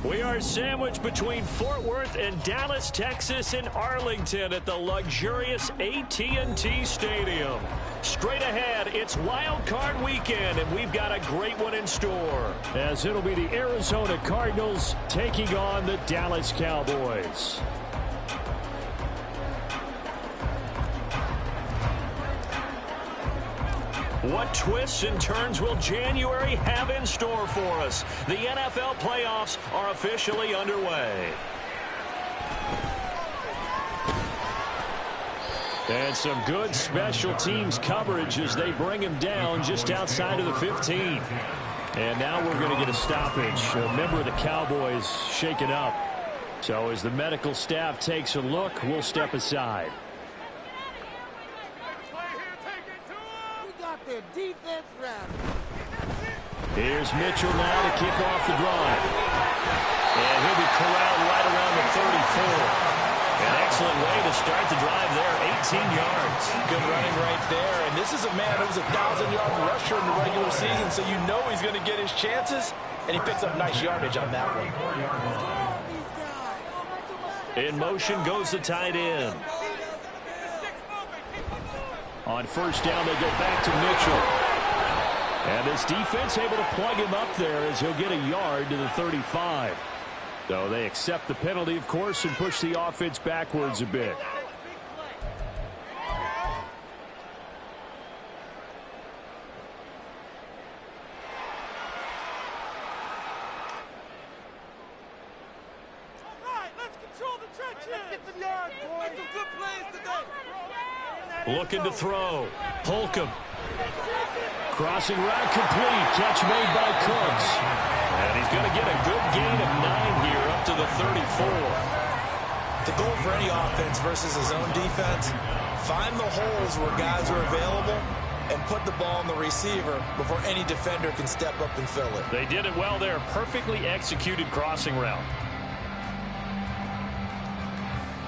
We are sandwiched between Fort Worth and Dallas, Texas, and Arlington at the luxurious AT&T Stadium. Straight ahead, it's Wild Card Weekend, and we've got a great one in store. As it'll be the Arizona Cardinals taking on the Dallas Cowboys. What twists and turns will January have in store for us? The NFL playoffs are officially underway. And some good special teams coverage as they bring him down just outside of the 15. And now we're going to get a stoppage. A member of the Cowboys shaken up. So as the medical staff takes a look, we'll step aside. Defense round. Here's Mitchell now to kick off the drive. And he'll be corralled right around the 34. An excellent way to start the drive there, 18 yards. Good running right there. And this is a man who was a 1,000-yard rusher in the regular season, so you know he's going to get his chances, and he picks up nice yardage on that one. In motion goes the tight end. On first down, they go back to Mitchell. And this defense able to plug him up there as he'll get a yard to the 35. So they accept the penalty, of course, and push the offense backwards a bit. Looking to throw. Holcomb. Crossing route complete. Catch made by Cooks. And he's going to get a good gain of 9 here up to the 34. The goal for any offense versus his own defense, find the holes where guys are available and put the ball on the receiver before any defender can step up and fill it. They did it well there. Perfectly executed crossing route.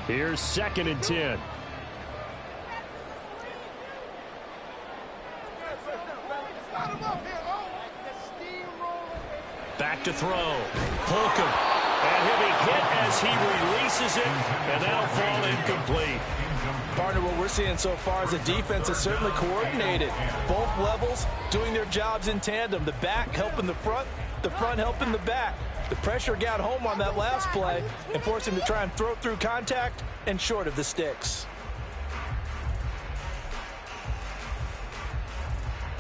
Here's 2nd and 10. Back to throw. Holcomb. And he'll be hit as he releases it, and that'll fall incomplete. Partner, what we're seeing so far as a defense is certainly coordinated. Both levels doing their jobs in tandem. The back helping the front helping the back. The pressure got home on that last play and forced him to try and throw through contact and short of the sticks.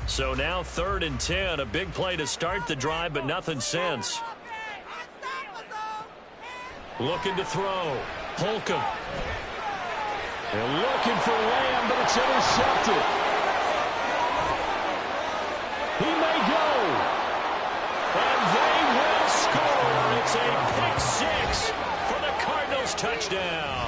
So now 3rd and 10, a big play to start the drive, but nothing since. Looking to throw. Holcomb. They're looking for Lamb, but it's intercepted. He may go. And they will score. It's a pick 6 for the Cardinals touchdown.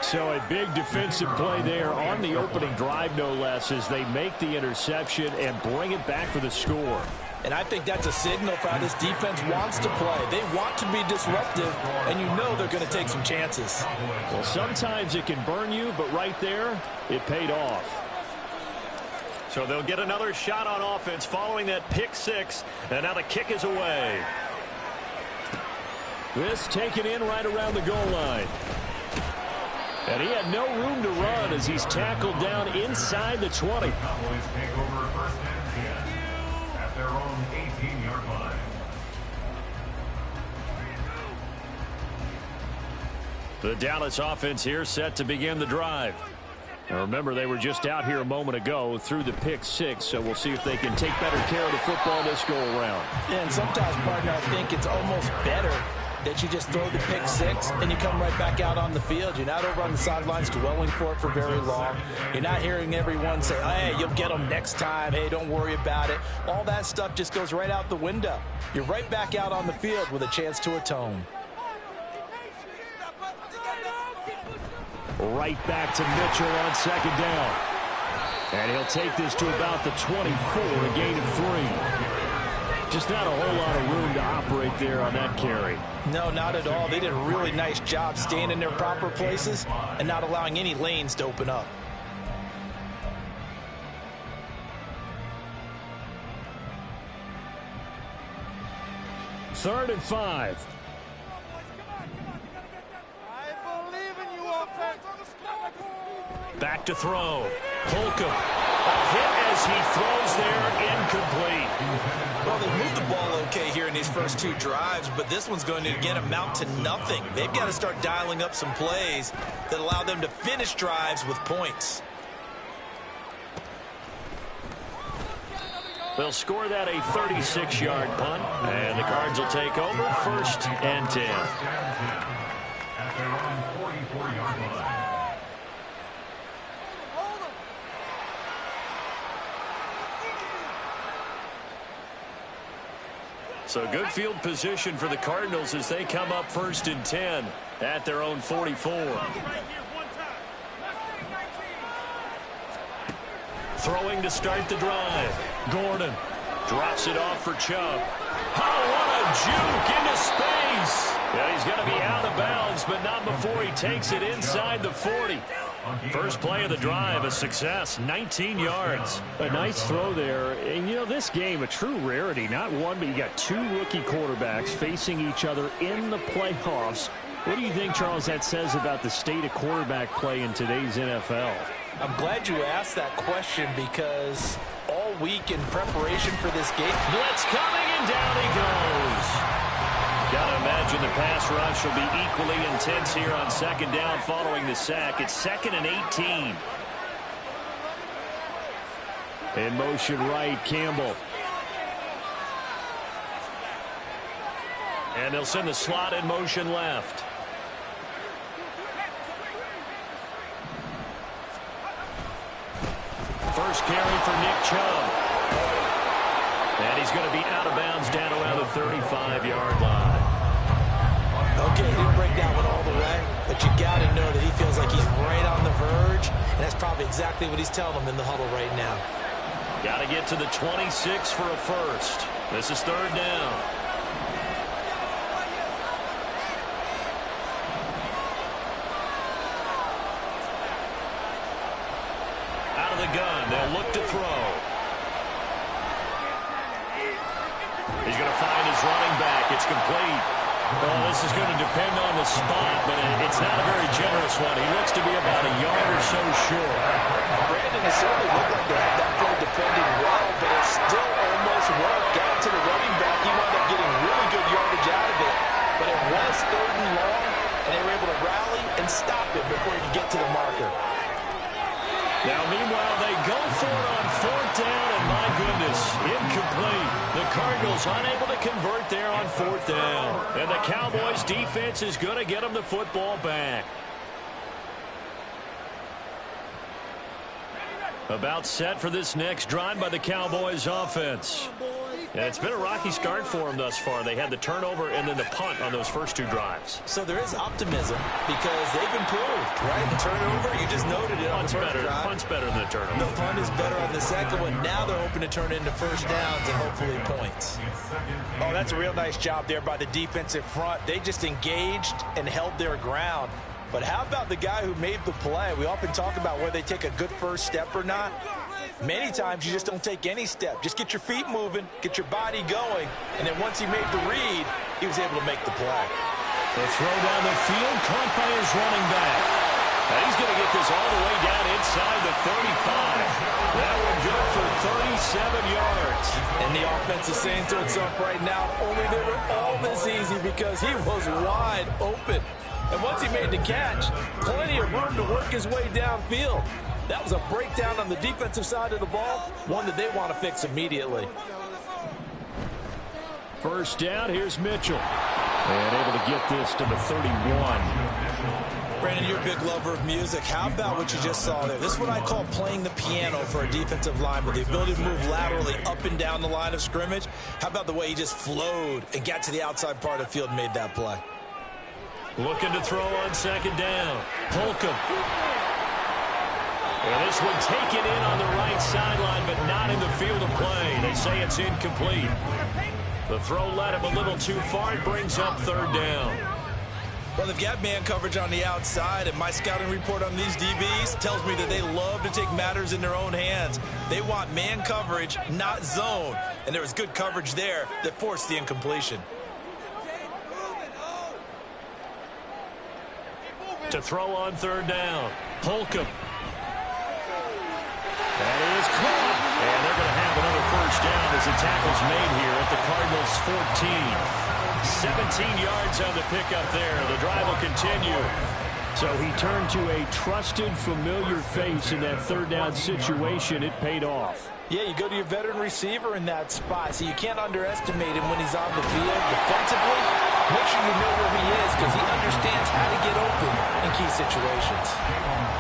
So a big defensive play there on the opening drive, no less, as they make the interception and bring it back for the score. And I think that's a signal for how this defense wants to play. They want to be disruptive, and you know they're going to take some chances. Well, sometimes it can burn you, but right there, it paid off. So they'll get another shot on offense following that pick 6, and now the kick is away. This taken in right around the goal line. And he had no room to run as he's tackled down inside the 20. Cowboys take over 1st and 10 at their own 18-yard line. The Dallas offense here set to begin the drive. Now remember, they were just out here a moment ago through the pick six, so we'll see if they can take better care of the football this go around. Yeah, and sometimes, partner, I think it's almost better that you just throw the pick six and you come right back out on the field. You're not over on the sidelines dwelling for it for very long. You're not hearing everyone say, hey, you'll get them next time. Hey, don't worry about it. All that stuff just goes right out the window. You're right back out on the field with a chance to atone. Right back to Mitchell on second down. And he'll take this to about the 24, a gain of 3. Just not a whole lot of room to operate there on that carry. No, not at all. They did a really nice job staying in their proper places and not allowing any lanes to open up. Third and 5. Back to throw. Holcomb. A hit as he throws there, incomplete. Well, they moved the ball okay here in these first two drives, but this one's going to, again, amount to nothing. They've got to start dialing up some plays that allow them to finish drives with points. They'll score that a 36-yard punt, and the Cards will take over first and 10. At their own 44-yard line. So good field position for the Cardinals as they come up first and 10 at their own 44. Throwing to start the drive. Gordon drops it off for Chubb. Oh, what a juke into space. Yeah, he's going to be out of bounds, but not before he takes it inside the 40. First play of the drive, a success, 19 yards. A nice throw there. And, you know, this game, a true rarity. Not one, but you got two rookie quarterbacks facing each other in the playoffs. What do you think, Charles, that says about the state of quarterback play in today's NFL? I'm glad you asked that question because all week in preparation for this game, blitz coming and down he goes. Gotta imagine the pass rush will be equally intense here on second down following the sack. It's 2nd and 18. In motion right, Campbell. And they'll send the slot in motion left. First carry for Nick Chubb. And he's going to be out of bounds down around the 35-yard line. Okay, he didn't break that one all the way, but you got to know that he feels like he's right on the verge, and that's probably exactly what he's telling them in the huddle right now. Got to get to the 26 for a first. This is third down. Out of the gun, they'll look to throw. He's going to find his running back. It's complete. Well, this is going to depend on the spot, but it's not a very generous one. He looks to be about a yard or so short. Brandon, it certainly looked like they had that play defended well, but it still almost worked. Got to the running back. He wound up getting really good yardage out of it, but it was third and long, and they were able to rally and stop it before he could get to the marker. Now, meanwhile, they go for it on fourth down, and my goodness, incomplete. The Cardinals unable to convert there on fourth down. And the Cowboys defense is going to get them the football back. About set for this next drive by the Cowboys offense. And it's been a rocky start for them thus far. They had the turnover and then the punt on those first two drives. So there is optimism because they've improved, right? The turnover, you just noted it on the first drive. Punt's better than the turnover. The punt is better on the second one. Now they're hoping to turn it into first downs and hopefully points. Oh, that's a real nice job there by the defensive front. They just engaged and held their ground. But how about the guy who made the play? We often talk about whether they take a good first step or not. Many times you just don't take any step. Just get your feet moving, get your body going, and then once he made the read, he was able to make the play. The throw down the field, caught by his running back. And he's going to get this all the way down inside the 35. That one good for 37 yards. And the offense is saying to itself right now, only they were all this easy because he was wide open. And once he made the catch, plenty of room to work his way downfield. That was a breakdown on the defensive side of the ball, one that they want to fix immediately. First down, here's Mitchell. And able to get this to the 31. Brandon, you're a big lover of music. How about what you just saw there? This is what I call playing the piano for a defensive lineman, the ability to move laterally up and down the line of scrimmage. How about the way he just flowed and got to the outside part of the field and made that play? Looking to throw on second down. Holcomb. And this one taken in on the right sideline, but not in the field of play. They say it's incomplete. The throw led him a little too far. It brings up third down. Well, they've got man coverage on the outside, and my scouting report on these DBs tells me that they love to take matters in their own hands. They want man coverage, not zone. And there was good coverage there that forced the incompletion. To throw on third down. Holcomb. That is caught. And they're going to have another first down as the tackle's made here at the Cardinals' 14. 17 yards on the pickup there. The drive will continue. So he turned to a trusted, familiar face in that third down situation. It paid off. Yeah, you go to your veteran receiver in that spot, so you can't underestimate him when he's on the field. Defensively, make sure you know where he is because he understands how to get open in key situations.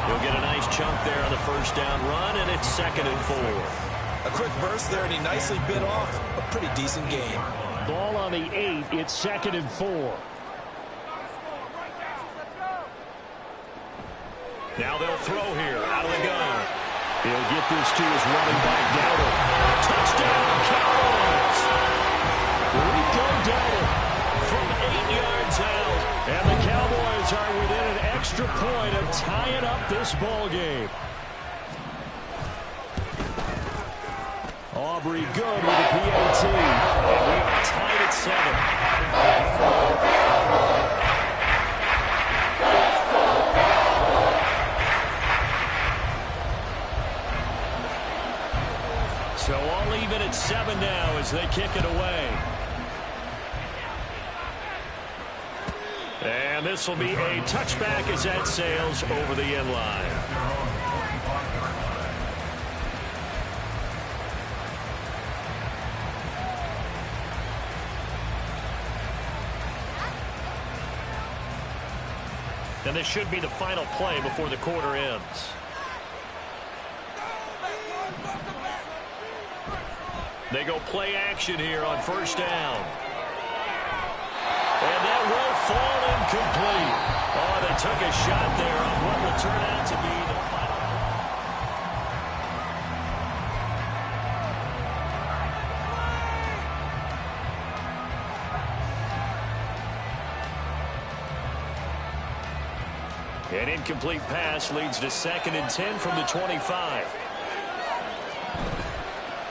He'll get a nice chunk there on the first down run, and it's 2nd and 4. A quick burst there, and he nicely bit off a pretty decent game. Ball on the 8. It's 2nd and 4. Now they'll throw here out of the gun. He'll get this to his running back, Dowdle. Touchdown, Cowboys! Rico Dowdle from 8 yards out. And the Cowboys are within an extra point of tying up this ball game. Aubrey good with the PAT. And we are tied at 7. So all even at 7 now as they kick it away. And this will be a touchback as that sails over the end line. And this should be the final play before the quarter ends. They go play action here on first down. And that will fall incomplete. Oh, they took a shot there on what will turn out to be the final. An incomplete pass leads to 2nd and 10 from the 25.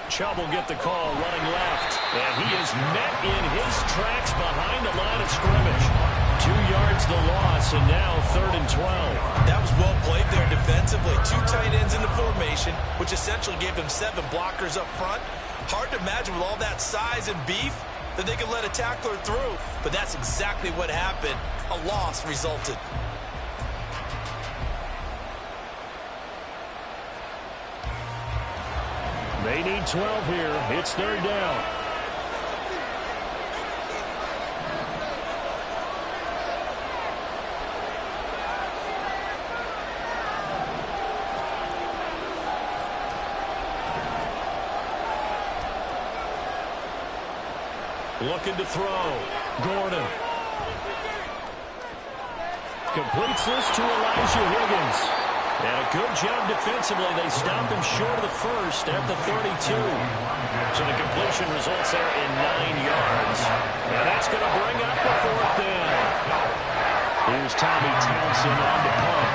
Chubb will get the call running left. And he is met in his tracks behind the line of scrimmage. 2 yards the loss, and now 3rd and 12. That was well played there defensively. 2 tight ends in the formation, which essentially gave them 7 blockers up front. Hard to imagine with all that size and beef that they could let a tackler through. But that's exactly what happened. A loss resulted. They need 12 here. It's 3rd down. Looking to throw. Gordon. Completes this to Elijah Higgins. And a good job defensively. They stopped him short of the first at the 32. So the completion results there in 9 yards. And that's going to bring up the 4th down. Here's Tommy Townsend on the punt.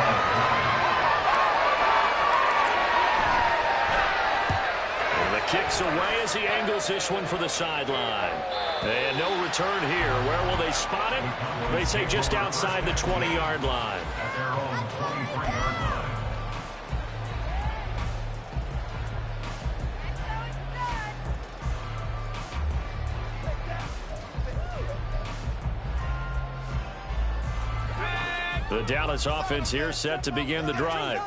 And the kick's away as he angles this one for the sideline. And no return here. Where will they spot him? They say just outside the 20-yard line. At their own 23-yard line. The Dallas offense here set to begin the drive.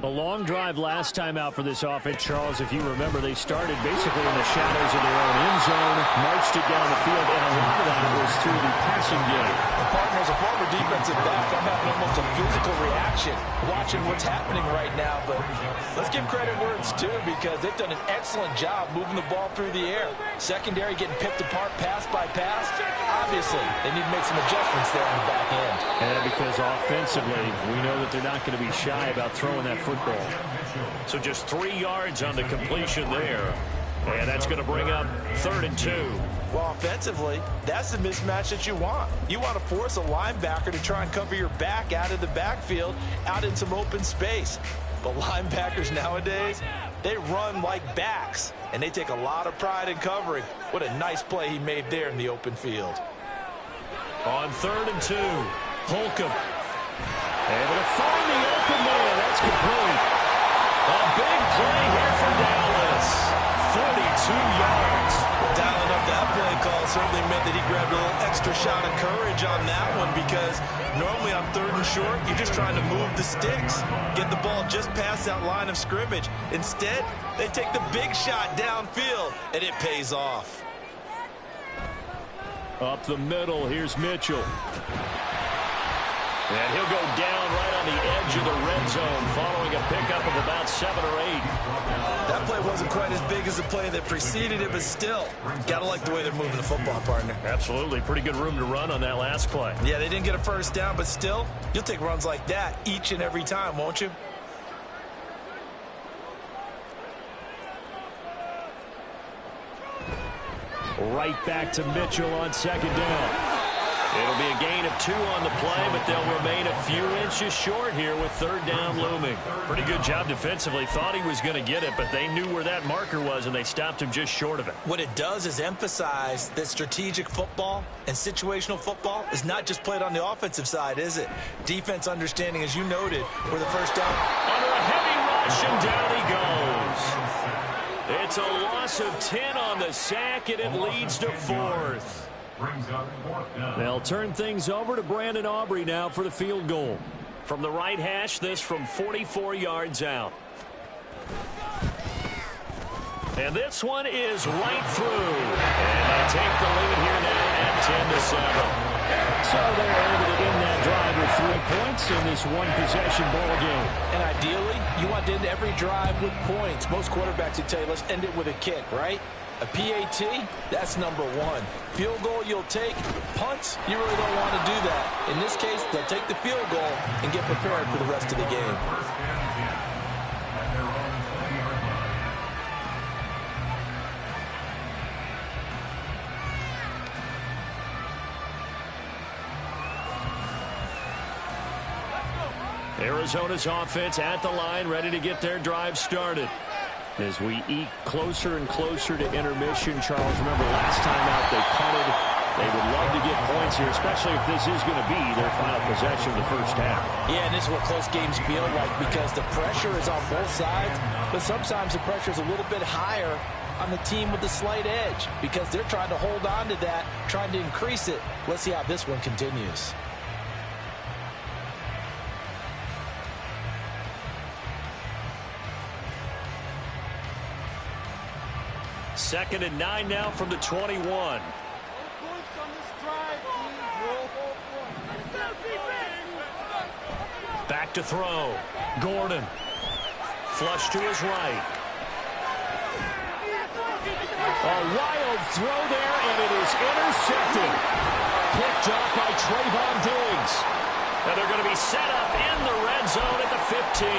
A long drive last time out for this offense, Charles. If you remember, they started basically in the shadows of their own end zone, marched it down the field, and a lot of that was through the passing game. Partner, as a former defensive back, I'm having almost a physical reaction watching what's happening right now. But let's give credit where it's due, because they've done an excellent job moving the ball through the air. Secondary getting picked apart pass by pass. Obviously, they need to make some adjustments there on the back end. And because offensively, we know that they're not going to be shy about throwing that football. So just 3 yards on the completion there. And that's going to bring up 3rd and 2. Well, offensively, that's the mismatch that you want. You want to force a linebacker to try and cover your back out of the backfield, out in some open space. But linebackers nowadays, they run like backs, and they take a lot of pride in covering. What a nice play he made there in the open field. On 3rd and 2, Holcomb able to find the open man. That's complete. A big play here for Dallas. 42 yards. Dialing up that play call certainly meant that he grabbed a little extra shot of courage on that one, because normally on 3rd and short, you're just trying to move the sticks, get the ball just past that line of scrimmage. Instead, they take the big shot downfield, and it pays off. Up the middle, here's Mitchell. And he'll go down right on the edge of the red zone following a pickup of about 7 or 8. That play wasn't quite as big as the play that preceded it, but still, gotta like the way they're moving the football, partner. Absolutely. Pretty good room to run on that last play. Yeah, they didn't get a first down, but still, you'll take runs like that each and every time, won't you? Right back to Mitchell on 2nd down. It'll be a gain of 2 on the play, but they'll remain a few inches short here with 3rd down looming. Pretty good job defensively. Thought he was going to get it, but they knew where that marker was, and they stopped him just short of it. What it does is emphasize that strategic football and situational football is not just played on the offensive side, is it? Defense understanding, as you noted, where the first down. Under a heavy rush, and down he goes. It's a loss of 10 on the sack, and it leads to 4th. They'll turn things over to Brandon Aubrey now for the field goal. From the right hash, this from 44 yards out. And this one is right through. And they take the lead here now at 10-7. So they're able to end that drive with 3 points in this one-possession ball game. And ideally, you want to end every drive with points. Most quarterbacks would tell you, let's end it with a kick, right? A PAT, that's number 1. Field goal you'll take. Punts, you really don't want to do that. In this case, they'll take the field goal and get prepared for the rest of the game. Arizona's offense at the line, ready to get their drive started. As we eke closer and closer to intermission, Charles, remember last time out they punted. They would love to get points here, especially if this is going to be their final possession of the first half. Yeah, and this is what close games feel like, because the pressure is on both sides, but sometimes the pressure is a little bit higher on the team with the slight edge, because they're trying to hold on to that, trying to increase it. Let's see how this one continues. Second and 9 now from the 21. Back to throw. Gordon. Flush to his right. A wild throw there, and it is intercepted. Picked up by Trayvon Diggs. And they're going to be set up in the red zone at the 15.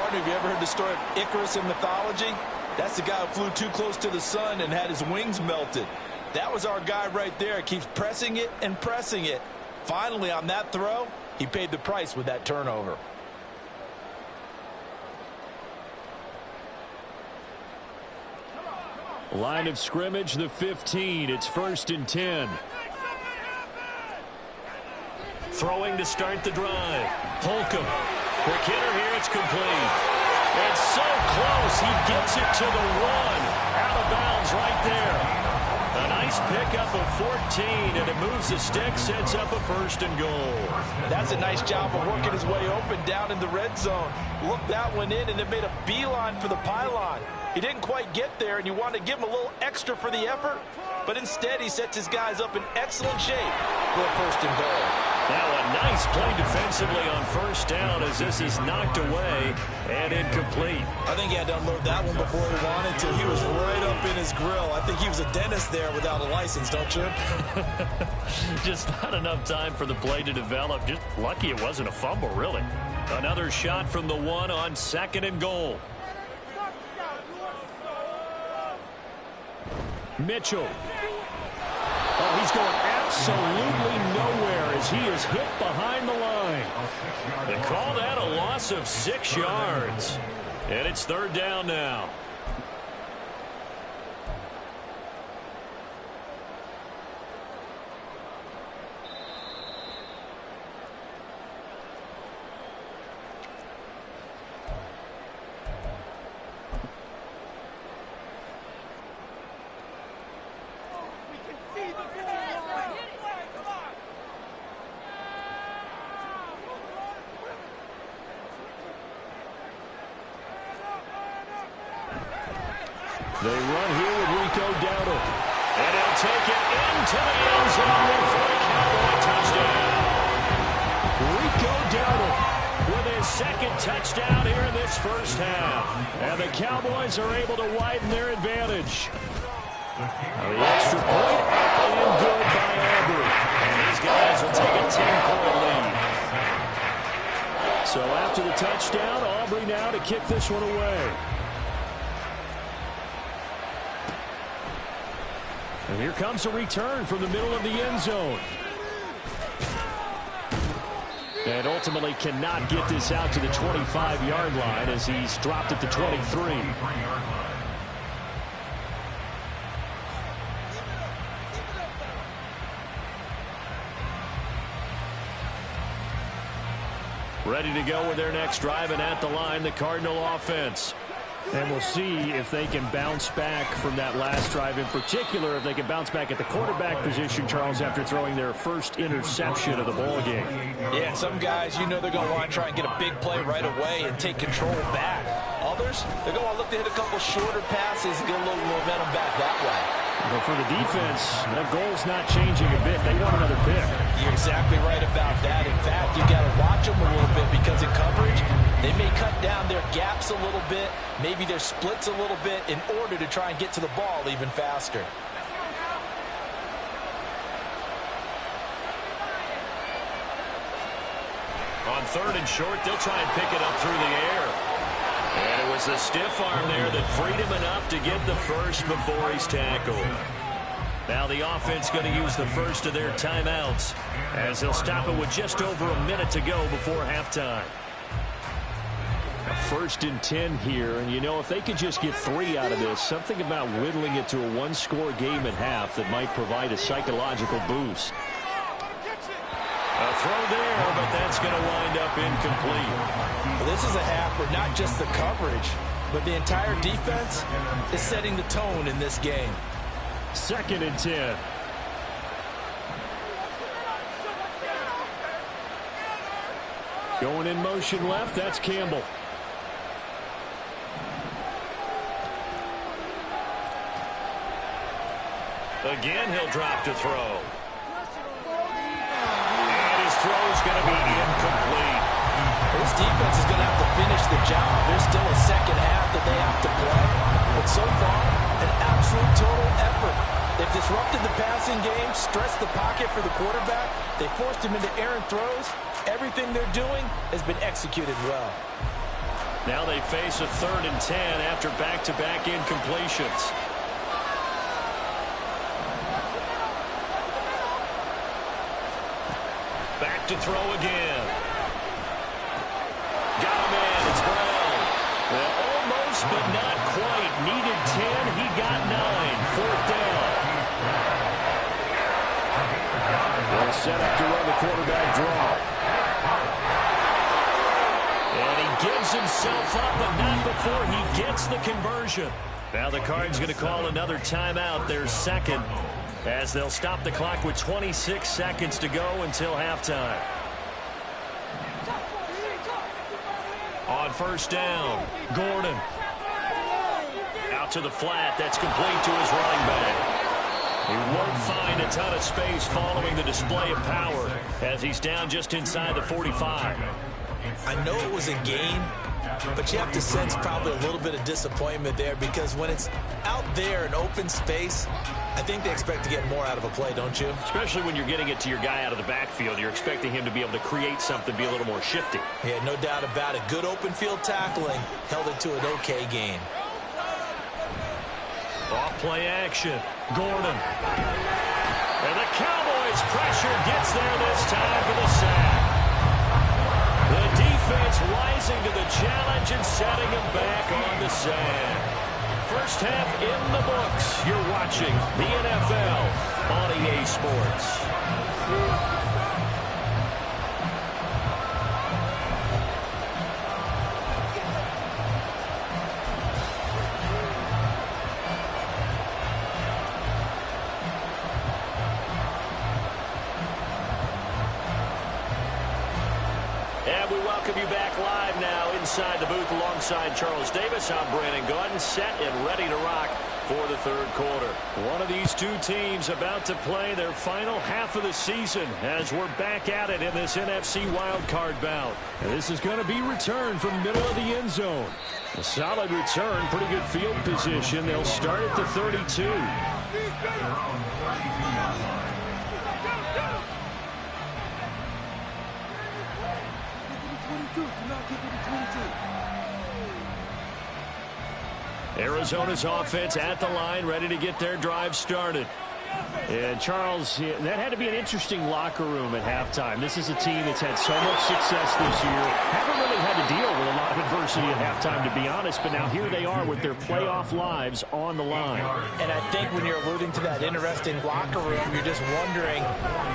Partner, have you ever heard the story of Icarus in mythology? That's the guy who flew too close to the sun and had his wings melted. That was our guy right there. Keeps pressing it and pressing it. Finally, on that throw, he paid the price with that turnover. Line of scrimmage, the 15. It's 1st and 10. Throwing to start the drive. Holcomb. Quick hitter here. It's complete. It's so close. He gets it to the 1. Out of bounds right there. A nice pickup of 14, and it moves the stick, sets up a 1st and goal. That's a nice job of working his way open down in the red zone. Looked that one in, and it made a beeline for the pylon. He didn't quite get there, and you want to give him a little extra for the effort, but instead he sets his guys up in excellent shape for a 1st and goal. Now a nice play defensively on 1st down as this is knocked away and incomplete. I think he had to unload that one before he wanted to. He was right up in his grill. I think he was a dentist there without a license, don't you? Just not enough time for the play to develop. Just lucky it wasn't a fumble, really. Another shot from the 1 on 2nd and goal. Mitchell. Oh, he's going absolutely nowhere as he is hit behind the line. They call that a loss of 6 yards. And it's 3rd down now. They run here with Rico Dowdle. And he'll take it into the end zone for a Cowboy touchdown. Rico Dowdle with his 2nd touchdown here in this 1st half. And the Cowboys are able to widen their advantage. The extra point and good by Aubrey. And these guys will take a 10-point lead. So after the touchdown, Aubrey now to kick this one away. And here comes a return from the middle of the end zone. And ultimately cannot get this out to the 25-yard line as he's dropped at the 23. Ready to go with their next drive, and at the line, the Cardinal offense. And we'll see if they can bounce back from that last drive. In particular, if they can bounce back at the quarterback position, Charles, after throwing their first interception of the ballgame. Yeah, some guys, you know they're going to want to try and get a big play right away and take control back. Others, they're going to look to hit a couple shorter passes and get a little momentum back that way. But for the defense, that goal's not changing a bit. They want another pick. You're exactly right about that. In fact, you got to watch them a little bit because in coverage, they may cut down their gaps a little bit, maybe their splits a little bit in order to try and get to the ball even faster. On 3rd and short, they'll try and pick it up through the air. And it was the stiff arm there that freed him enough to get the first before he's tackled. Now the offense going to use the first of their timeouts as they'll stop it with just over a minute to go before halftime. A 1st and 10 here, and you know, if they could just get 3 out of this, something about whittling it to a 1-score game at half that might provide a psychological boost. A throw there, but that's going to wind up incomplete. Well, this is a half where not just the coverage, but the entire defense is setting the tone in this game. 2nd and 10. Going in motion left, that's Campbell. Again, he'll drop to throw. Throw's going to be incomplete. This defense is going to have to finish the job. There's still a 2nd half that they have to play. But so far, an absolute total effort. They've disrupted the passing game, stressed the pocket for the quarterback. They forced him into errant throws. Everything they're doing has been executed well. Now they face a 3rd and 10 after back-to-back incompletions. Back to throw again. Got him in. It's Brown. Well, almost, but not quite. Needed 10. He got 9. 4th down. They'll set up to run the quarterback draw. And he gives himself up, but not before he gets the conversion. Now the Cards going to call another timeout, their 2nd. as they'll stop the clock with 26 seconds to go until halftime. On first down, Gordon. Out to the flat. That's complete to his running back. He won't find a ton of space following the display of power as he's down just inside the 45. I know it was a gain, but you have to sense probably a little bit of disappointment there because when it's out there in open space, I think they expect to get more out of a play, don't you? Especially when you're getting it to your guy out of the backfield. You're expecting him to be able to create something, be a little more shifty. Yeah, no doubt about it. Good open field tackling held it to an okay gain. Off play action. Gordon. And the Cowboys pressure gets there this time for the sack. The defense rising to the challenge and setting him back on the sand. First half in the books. You're watching the NFL on EA Sports. And we welcome you back live now inside the booth alongside Charles Davis. I'm Brandon Gaudin, set and ready to rock for the third quarter. One of these two teams about to play their final half of the season as we're back at it in this NFC wildcard bout. And this is going to be returned from the middle of the end zone. A solid return, pretty good field position. They'll start at the 32. Arizona's offense at the line, ready to get their drive started. And Charles, that had to be an interesting locker room at halftime. This is a team that's had so much success this year. Haven't really had to deal with a lot of adversity at halftime, to be honest. But now here they are with their playoff lives on the line. And I think when you're alluding to that interesting locker room, you're just wondering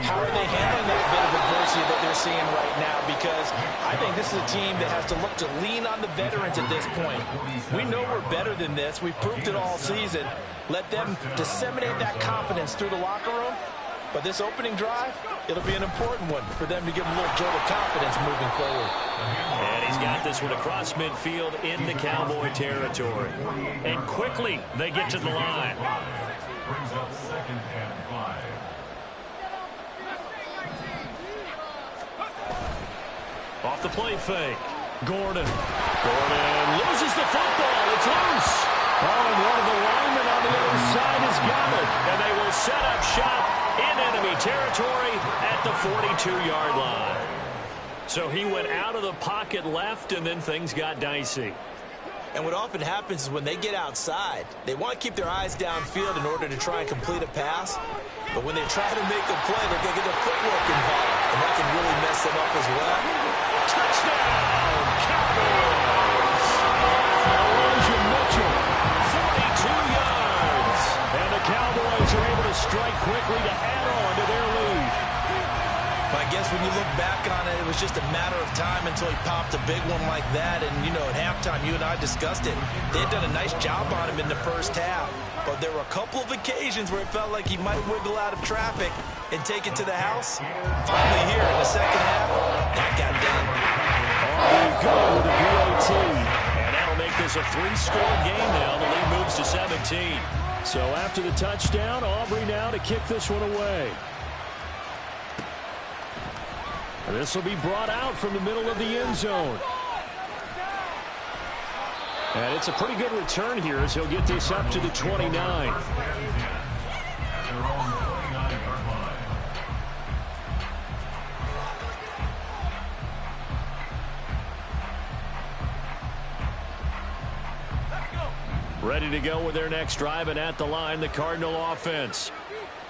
how are they handling that bit of adversity that they're seeing right now? Because I think this is a team that has to look to lean on the veterans at this point. We know we're better than this. We've proved it all season. Let them disseminate that confidence through the locker room. But this opening drive, it'll be an important one for them to give them a little jolt of confidence moving forward. And he's got this one across midfield into Cowboy territory. And quickly, they get to the line. Brings up 2nd and 5. Off the play fake. Gordon. Gordon loses the football. It's loose. Oh, and one of the linemen on the other side has got it. And they will set up shop in enemy territory at the 42-yard line. So he went out of the pocket left, and then things got dicey. And what often happens is when they get outside, they want to keep their eyes downfield in order to try and complete a pass. But when they try to make a play, they're going to get their footwork involved. And that can really mess them up as well. Touchdown, Cowboys! 42 yards. And the Cowboys are able to strike quickly to add on to their lead. But I guess when you look back on it, it was just a matter of time until he popped a big one like that. And, you know, at halftime, you and I discussed it. They had done a nice job on him in the first half. But there were a couple of occasions where it felt like he might wiggle out of traffic and take it to the house. Finally here in the second half, that got done. On we go with the VAT. And that'll make this a 3-score game now. The lead moves to 17. So after the touchdown, Aubrey now to kick this one away. This will be brought out from the middle of the end zone. And it's a pretty good return here as he'll get this up to the 29. At their own 29-yard line. Ready to go with their next drive, and at the line, the Cardinal offense.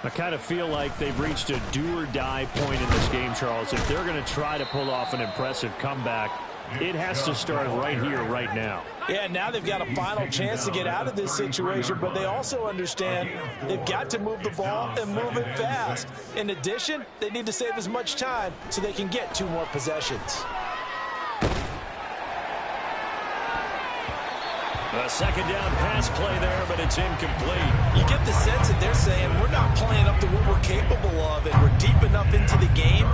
I kind of feel like they've reached a do-or-die point in this game, Charles. If they're going to try to pull off an impressive comeback, it has to start right here, right now. Yeah, now they've got a final chance to get out of this situation, but they also understand they've got to move the ball and move it fast. In addition, they need to save as much time so they can get 2 more possessions. A second down pass play there, but it's incomplete. You get the sense that they're saying we're not playing up to what we're capable of, and we're deep enough into the game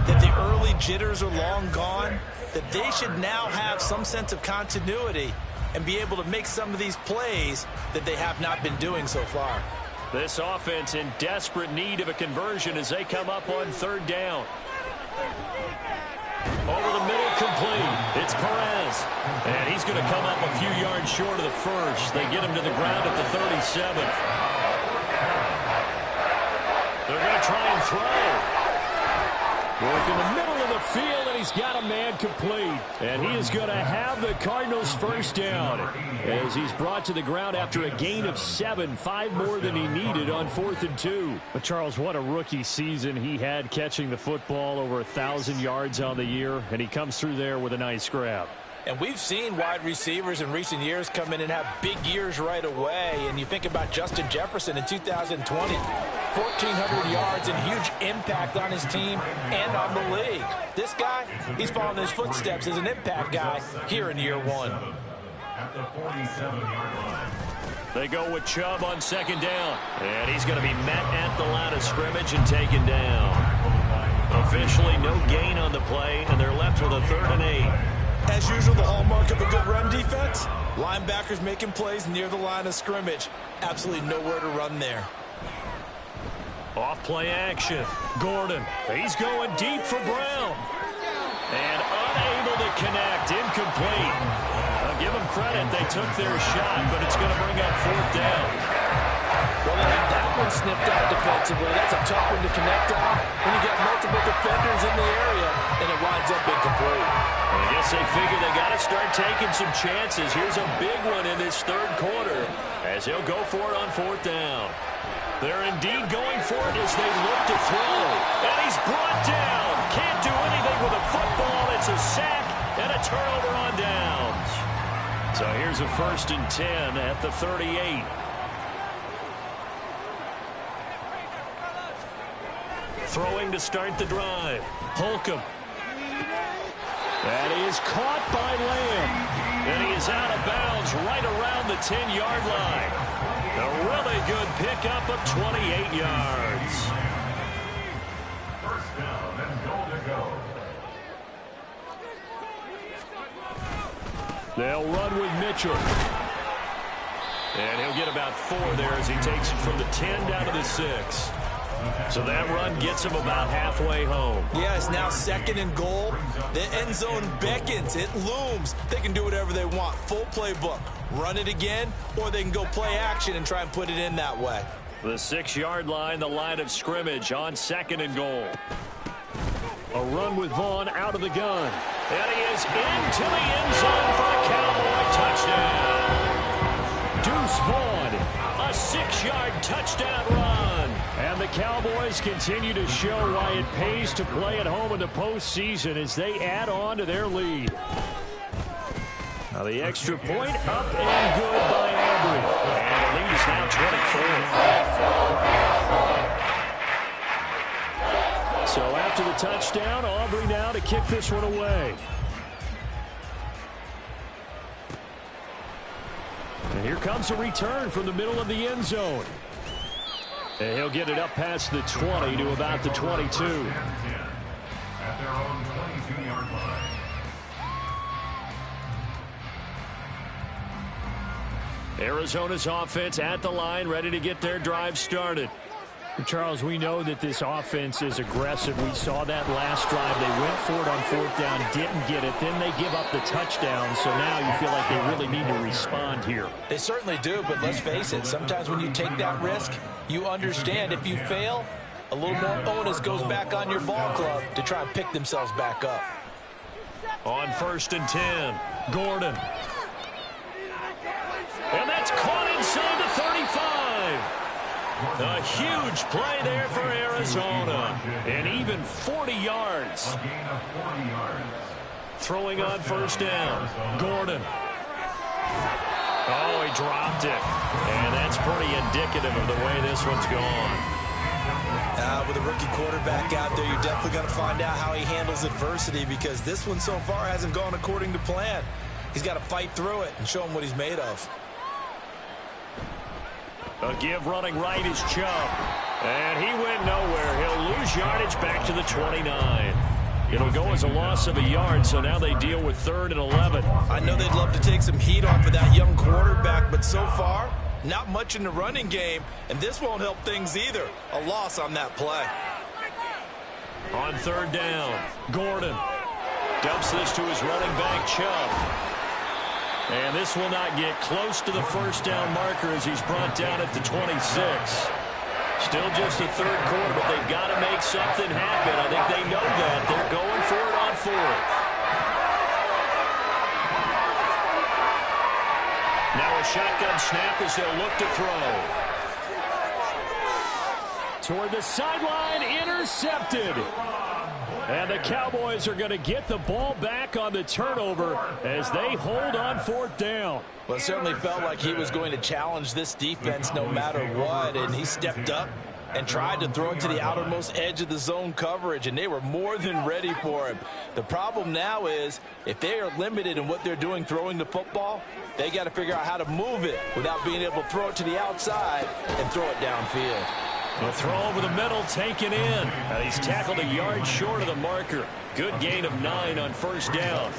that the early jitters are long gone, that they should now have some sense of continuity and be able to make some of these plays that they have not been doing so far. This offense in desperate need of a conversion as they come up on third down. Over the middle, complete. It's Perez. And he's going to come up a few yards short of the first. They get him to the ground at the 37. They're going to try and throw. Work in the middle of the field, and he's got a man complete. And he is going to have the Cardinals first down as he's brought to the ground after a gain of 7, 5 more than he needed on 4th and 2. But Charles, what a rookie season he had catching the football, over 1,000 yards on the year, and he comes through there with a nice grab. And we've seen wide receivers in recent years come in and have big years right away. And you think about Justin Jefferson in 2020, 1,400 yards and huge impact on his team and on the league. This guy, he's following his footsteps as an impact guy here in year one. At the 47-yard line. They go with Chubb on second down. And he's going to be met at the line of scrimmage and taken down. Officially no gain on the play, and they're left with a 3rd and 8. As usual, the hallmark of a good run defense, linebackers making plays near the line of scrimmage. Absolutely nowhere to run there. Off play action. Gordon. He's going deep for Brown. And unable to connect. Incomplete. I'll give them credit. They took their shot, but it's going to bring up 4th down. Well, they had that one snipped out defensively. That's a tough one to connect on when you got multiple defenders in the area, and it winds up incomplete. I guess they figure they got to start taking some chances. Here's a big one in this 3rd quarter as he'll go for it on 4th down. They're indeed going for it as they look to throw. And he's brought down. Can't do anything with a football. It's a sack and a turnover on downs. So here's a 1st and 10 at the 38. Throwing to start the drive. Holcomb. And he is caught by Lamb. And he is out of bounds right around the 10-yard line. A really good pickup of 28 yards. First down and goal to go. They'll run with Mitchell. And he'll get about 4 there as he takes it from the 10 down to the 6. So that run gets him about halfway home. Yeah, it's now 2nd and goal. The end zone beckons. It looms. They can do whatever they want. Full playbook. Run it again, or they can go play action and try and put it in that way. The 6-yard line, the line of scrimmage on 2nd and goal. A run with Vaughn out of the gun. And he is into the end zone for a Cowboy touchdown. Deuce Vaughn, a 6-yard touchdown run. And the Cowboys continue to show why it pays to play at home in the postseason as they add on to their lead. Now the extra point up and good by Aubrey. And the lead is now 24. So after the touchdown, Aubrey now to kick this one away. And here comes a return from the middle of the end zone. And he'll get it up past the 20 to about the 22. At their own 22-yard line. Arizona's offense at the line, ready to get their drive started. Charles, we know that this offense is aggressive. We saw that last drive. They went for it on 4th down, didn't get it. Then they give up the touchdown. So now you feel like they really need to respond here. They certainly do, but let's face it. Sometimes when you take that risk, you understand if you fail, a little more onus goes back on your ball club to try and pick themselves back up. On 1st and 10, Gordon. And that's caught inside the 35. A huge play there for Arizona. And even 40 yards. A gain of 40 yards. Throwing on 1st down. Gordon. Oh, he dropped it. And that's pretty indicative of the way this one's gone. With a rookie quarterback out there, you're definitely going to find out how he handles adversity, because this one so far hasn't gone according to plan. He's got to fight through it and show him what he's made of. A give running right is Chubb. And he went nowhere. He'll lose yardage back to the 29. It'll go as a loss of a yard, so now they deal with 3rd and 11. I know they'd love to take some heat off of that young quarterback, but so far, not much in the running game, and this won't help things either. A loss on that play. On 3rd down, Gordon dumps this to his running back, Chubb. And this will not get close to the first down marker as he's brought down at the 26. Still just the 3rd quarter, but they've got to make something happen. I think they know that. They're going for it on 4th. Now a shotgun snap as they'll look to throw. Toward the sideline, intercepted. And the Cowboys are going to get the ball back on the turnover as they hold on 4th down. Well, it certainly felt like he was going to challenge this defense no matter what, and he stepped up and tried to throw it to the outermost edge of the zone coverage, and they were more than ready for him. The problem now is if they are limited in what they're doing throwing the football, they got to figure out how to move it without being able to throw it to the outside and throw it downfield. The throw over the middle taken in. And he's tackled a yard short of the marker. Good gain of 9 on 1st down.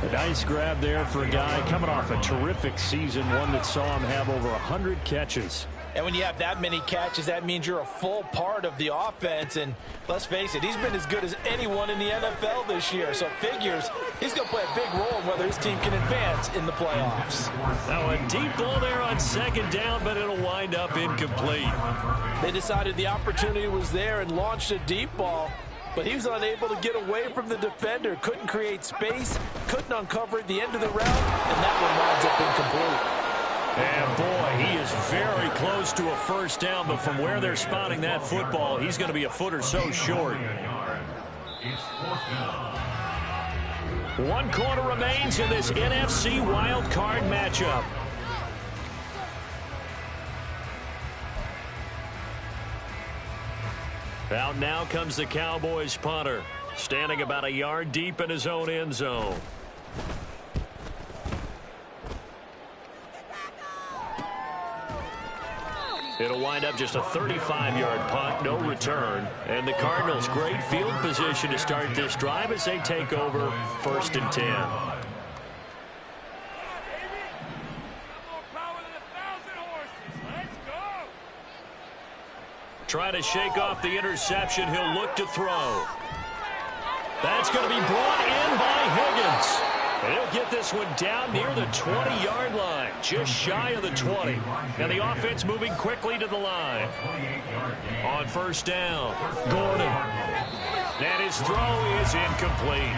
A nice grab there for a guy coming off a terrific season, one that saw him have over 100 catches. And when you have that many catches, that means you're a full part of the offense. And let's face it, he's been as good as anyone in the NFL this year. So it figures he's going to play a big role in whether his team can advance in the playoffs. Now a deep ball there on 2nd down, but it'll wind up incomplete. They decided the opportunity was there and launched a deep ball, but he was unable to get away from the defender, couldn't create space, couldn't uncover at the end of the route, and that one winds up incomplete. And boy, he is very close to a 1st down, but from where they're spotting that football, he's going to be a foot or so short. 1 quarter remains in this NFC wild card matchup. Out now comes the Cowboys punter, standing about a yard deep in his own end zone. It'll wind up just a 35-yard punt, no return. And the Cardinals, great field position to start this drive as they take over 1st and 10. Trying to shake off the interception. He'll look to throw. That's going to be brought in by Higgins. And he'll get this one down near the 20-yard line, just shy of the 20. And the offense moving quickly to the line. On 1st down, Gordon. And his throw is incomplete.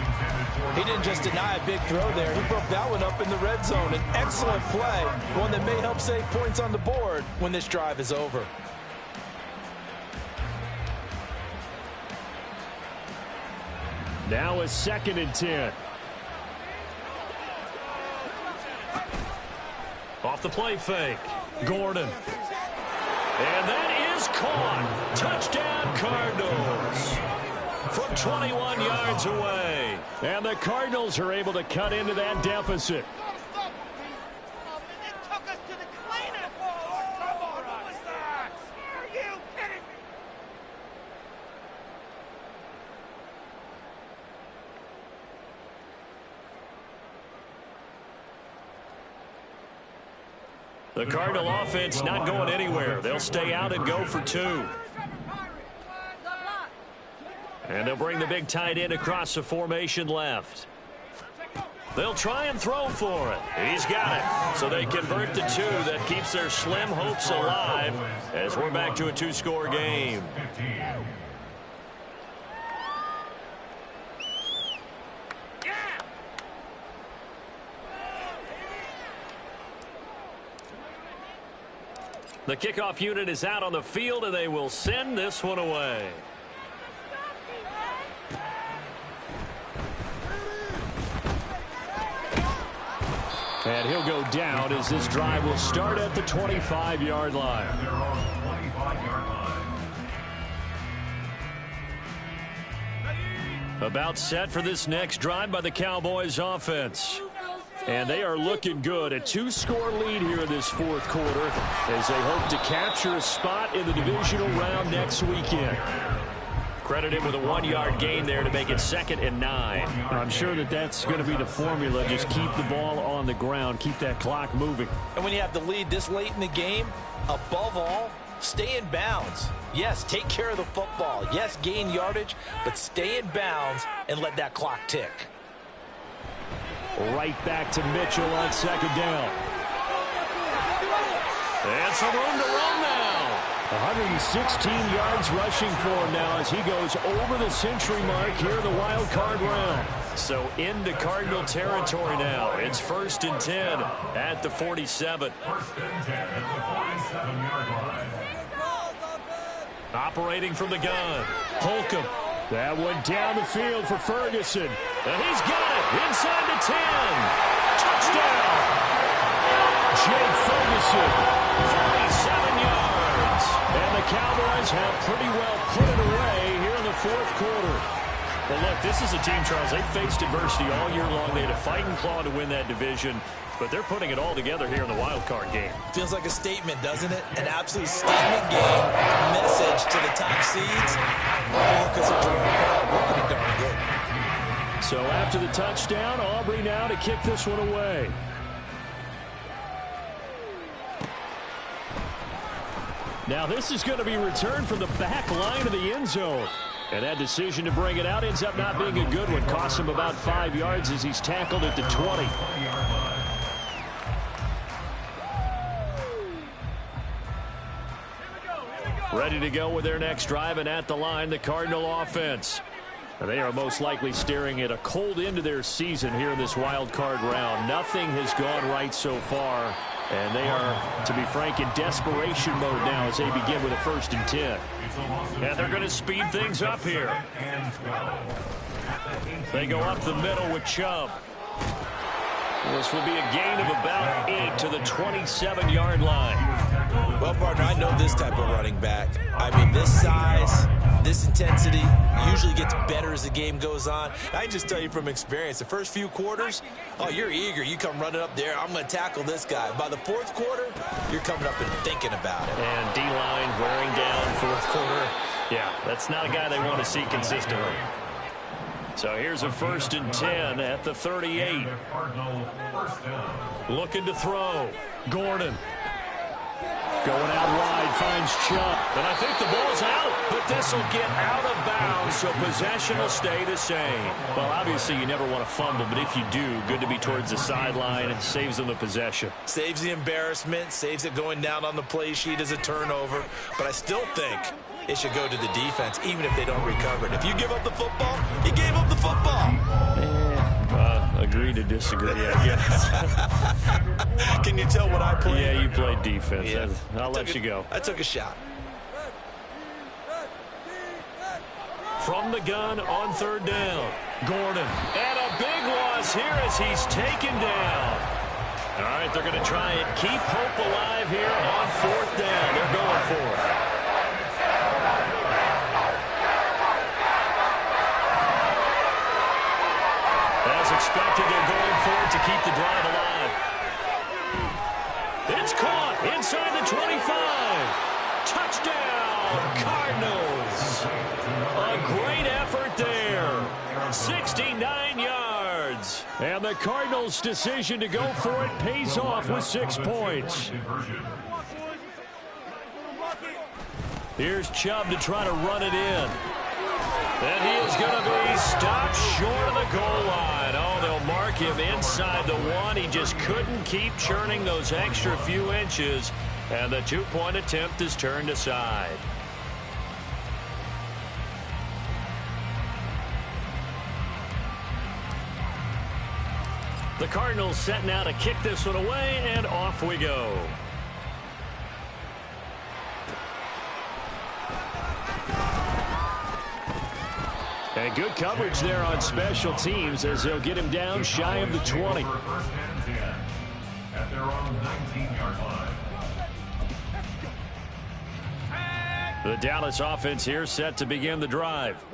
He didn't just deny a big throw there. He broke that one up in the red zone. An excellent play, one that may help save points on the board when this drive is over. Now a 2nd and 10. Off the play fake, Gordon. And that is caught. Touchdown, Cardinals. From 21 yards away. And the Cardinals are able to cut into that deficit. The Cardinal offense not going anywhere. They'll stay out and go for 2. And they'll bring the big tight end across the formation left. They'll try and throw for it. He's got it. So they convert the 2. That keeps their slim hopes alive as we're back to a 2-score game. The kickoff unit is out on the field, and they will send this one away. And he'll go down as this drive will start at the 25-yard line. About set for this next drive by the Cowboys offense. And they are looking good. A 2-score lead here in this fourth quarter as they hope to capture a spot in the divisional round next weekend. Credited with a 1-yard gain there to make it 2nd and 9. I'm sure that that's going to be the formula. Just keep the ball on the ground. Keep that clock moving. And when you have the lead this late in the game, above all, stay in bounds. Yes, take care of the football. Yes, gain yardage, but stay in bounds and let that clock tick. Right back to Mitchell on 2nd down. And some room to run now. 116 yards rushing for him now as he goes over the century mark here in the wild card round. So into Cardinal territory now. It's 1st and 10 at the 47. 1st and 10 at the 47-yard line. Operating from the gun. Holcomb. That one down the field for Ferguson. And he's got it inside the 10. Touchdown. Jake Ferguson. 47 yards. And the Cowboys have pretty well put it away here in the fourth quarter. Well, look, this is a team, Charles. They faced adversity all year long. They had to fight and claw to win that division. But they're putting it all together here in the wild card game. Feels like a statement, doesn't it? An absolute statement game. Message to the top seeds. All because of we're pretty darn good. So after the touchdown, Aubrey now to kick this one away. Now this is going to be returned from the back line of the end zone. And that decision to bring it out ends up not being a good one. Costs him about 5 yards as he's tackled at the 20. Ready to go with their next drive, and at the line, the Cardinal offense. They are most likely staring at a cold end to their season here in this wild card round. Nothing has gone right so far, and they are, to be frank, in desperation mode now as they begin with a 1st and 10. And they're going to speed things up here. They go up the middle with Chubb. This will be a gain of about 8 to the 27-yard line. Well, partner, I know this type of running back. I mean, this size, this intensity usually gets better as the game goes on. I can just tell you from experience, the first few quarters, oh, you're eager. You come running up there, I'm going to tackle this guy. By the fourth quarter, you're coming up and thinking about it. And D-line wearing down fourth quarter. Yeah, that's not a guy they want to see consistently. So here's a 1st and 10 at the 38. Looking to throw. Gordon. Going out wide, finds Chubb. And I think the ball's out, but this will get out of bounds, so possession will stay the same. Well, obviously you never want to fumble, but if you do, good to be towards the sideline. It saves them the possession. Saves the embarrassment, saves it going down on the play sheet as a turnover. But I still think it should go to the defense, even if they don't recover it. If you give up the football, you gave up the football. Agree to disagree, I guess. Can you tell what I played? Yeah, you played defense. Yeah. I'll let you go. I took a shot. From the gun on 3rd down. Gordon. And a big loss here as he's taken down. All right, they're going to try and keep hope alive here on 4th down. They're going for it. As expected, they're going for it to keep the drive alive. It's caught inside the 25. Touchdown, Cardinals. A great effort there. 69 yards. And the Cardinals' decision to go for it pays off with 6 points. Here's Chubb to try to run it in. And he is going to be stopped short of the goal line. Oh, they'll mark him inside the 1. He just couldn't keep churning those extra few inches. And the 2-point attempt is turned aside. The Cardinals set now to kick this one away, and off we go. And good coverage there on special teams as they'll get him down shy of the 20. At their own 19-yard line. The Dallas offense here set to begin the drive.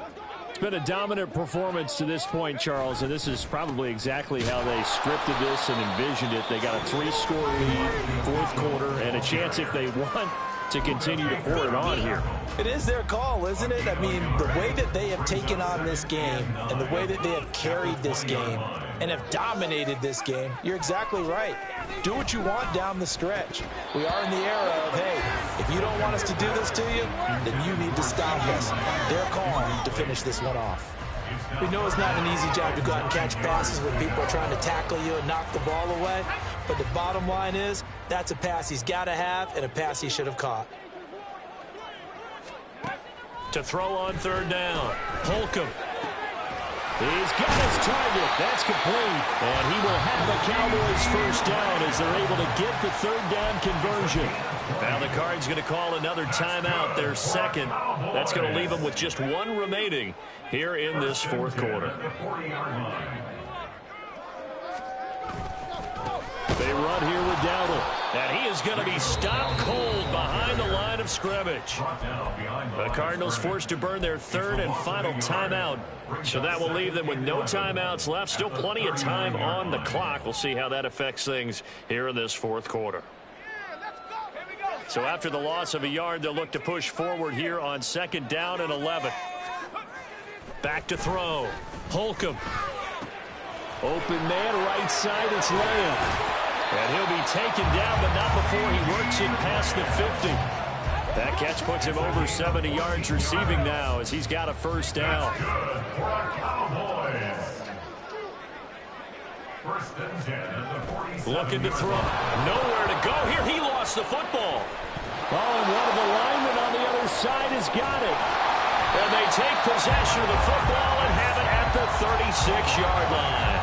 Been a dominant performance to this point, Charles, and this is probably exactly how they scripted this and envisioned it. They got a 3-score lead, fourth quarter, and a chance if they want to continue to pour it on here. It is their call, isn't it? I mean, the way that they have taken on this game and the way that they have carried this game and have dominated this game, you're exactly right. Do what you want down the stretch. We are in the era of, hey, if you don't want us to do this to you, then you need to stop us. They're calling to finish this one off. We know it's not an easy job to go out and catch passes when people are trying to tackle you and knock the ball away, but the bottom line is that's a pass he's got to have and a pass he should have caught. To throw on third down, Holcomb. He's got his target. That's complete. And he will have the Cowboys first down as they're able to get the third down conversion. Now the Cards going to call another timeout, their second. That's going to leave them with just one remaining here in this fourth quarter. They run here with Dowdle. And he is going to be stopped cold behind the line of scrimmage. The Cardinals forced to burn their third and final timeout. So that will leave them with no timeouts left. Still plenty of time on the clock. We'll see how that affects things here in this fourth quarter. So after the loss of a yard, they'll look to push forward here on second down and 11. Back to throw. Holcomb. Open man, right side, it's Lamb. And he'll be taken down, but not before he works it past the 50. That catch puts him over 70 yards receiving now as he's got a first down. Looking to throw. Nowhere to go here. He lost the football. Oh, and one of the linemen on the other side has got it. And they take possession of the football and have it at the 36-yard line.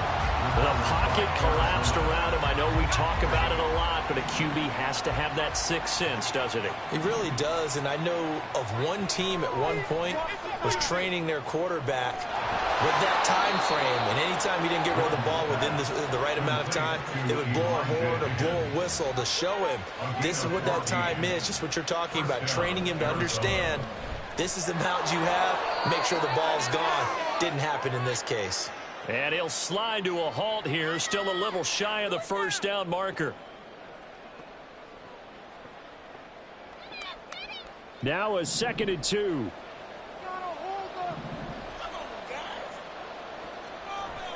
The pocket collapsed around him. I know we talk about it a lot, but a QB has to have that sixth sense, doesn't it? He really does, and I know of one team at one point was training their quarterback with that time frame, and anytime he didn't get rid of the ball within the right amount of time, they would blow a horn or blow a whistle to show him this is what that time is, just what you're talking about, training him to understand this is the amount you have, make sure the ball's gone. Didn't happen in this case. And he'll slide to a halt here, still a little shy of the first down marker. Now a 2nd and 2.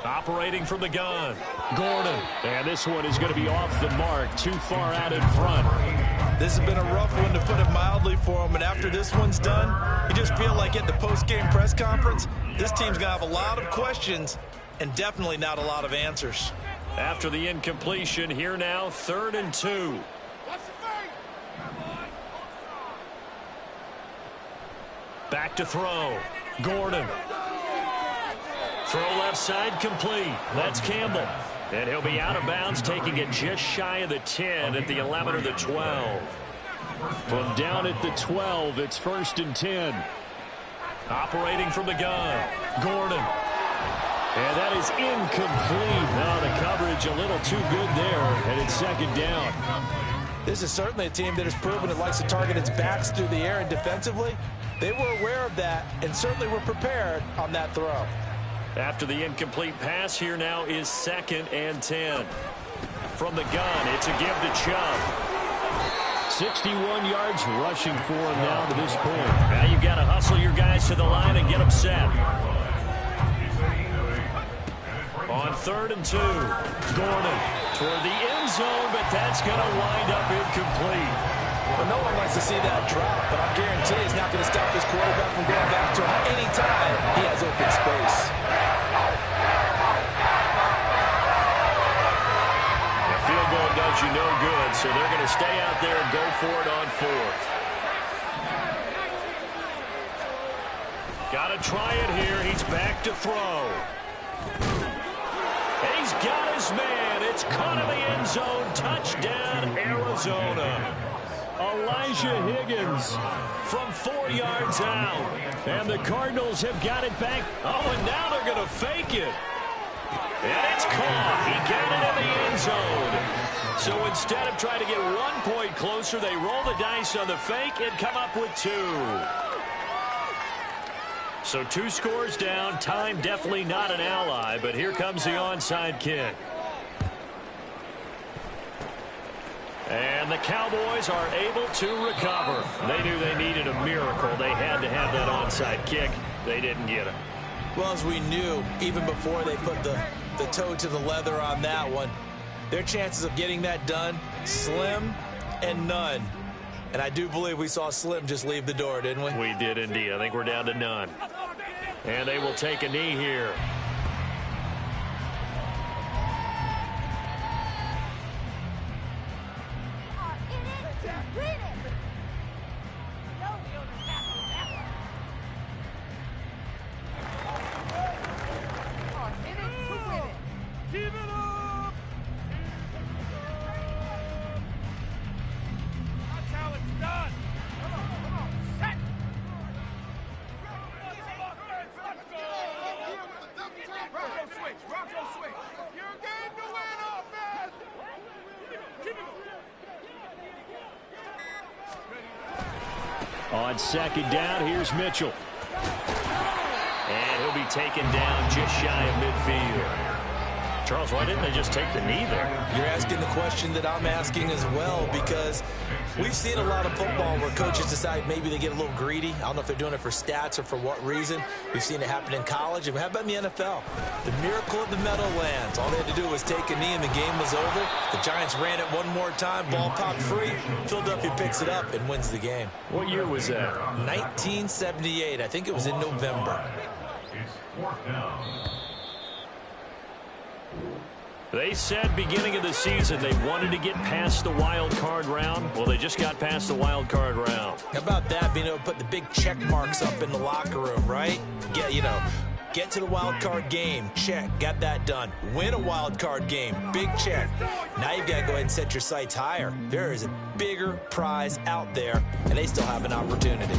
Operating from the gun, Gordon. And this one is going to be off the mark, too far out in front. This has been a rough one, to put it mildly, for him. And after this one's done, you just feel like at the post-game press conference, this team's going to have a lot of questions and definitely not a lot of answers. After the incompletion, here now, 3rd and 2. Back to throw. Gordon. Throw left side, complete. That's Campbell. And he'll be out of bounds, taking it just shy of the 10 at the 11 or the 12. From down at the 12, it's 1st and 10. Operating from the gun, Gordon. And that is incomplete. Now the coverage a little too good there, and it's 2nd down. This is certainly a team that has proven it likes to target its backs through the air, and defensively, they were aware of that and certainly were prepared on that throw. After the incomplete pass, here now is 2nd and 10. From the gun, it's a give to Chubb. 61 yards rushing for him now to this point. Now you've got to hustle your guys to the line and get them set. On 3rd and 2, Gordon toward the end zone, but that's going to wind up incomplete. Well, no one likes to see that drop, but I guarantee he's not going to stop his quarterback from going back to him anytime he has open space. The field goal does you no good, so they're going to stay out there and go for it on 4th. Got to try it here. He's back to throw. He's got his man. It's caught in the end zone. Touchdown, Arizona. Elijah Higgins from 4 yards out. And the Cardinals have got it back. Oh, and now they're going to fake it. And it's caught. He got it in the end zone. So instead of trying to get 1 point closer, they roll the dice on the fake and come up with 2. So 2 scores down. Time definitely not an ally, but here comes the onside kick. And the Cowboys are able to recover. They knew they needed a miracle. They had to have that onside kick. They didn't get it. Well, as we knew, even before they put the toe to the leather on that one, their chances of getting that done, slim and none. And I do believe we saw Slim just leave the door, didn't we? We did indeed. I think we're down to none. And they will take a knee here. On second down, here's Mitchell. And he'll be taken down just shy of midfield. Charles, why didn't they just take the knee there? You're asking the question that I'm asking as well, because we've seen a lot of football where coaches decide maybe they get a little greedy. I don't know if they're doing it for stats or for what reason. We've seen it happen in college, and how about in the NFL? The miracle of the Meadowlands. All they had to do was take a knee, and the game was over. The Giants ran it one more time. Ball popped free. Philadelphia picks it up and wins the game. What year was that? 1978. I think it was in November. It's 4th down. They said beginning of the season they wanted to get past the wild card round. Well, they just got past the wild card round. How about that, being able to put the big check marks up in the locker room, right? Get to the wild card game, check, got that done. Win a wild card game, big check. Now you've got to go ahead and set your sights higher. There is a bigger prize out there, and they still have an opportunity.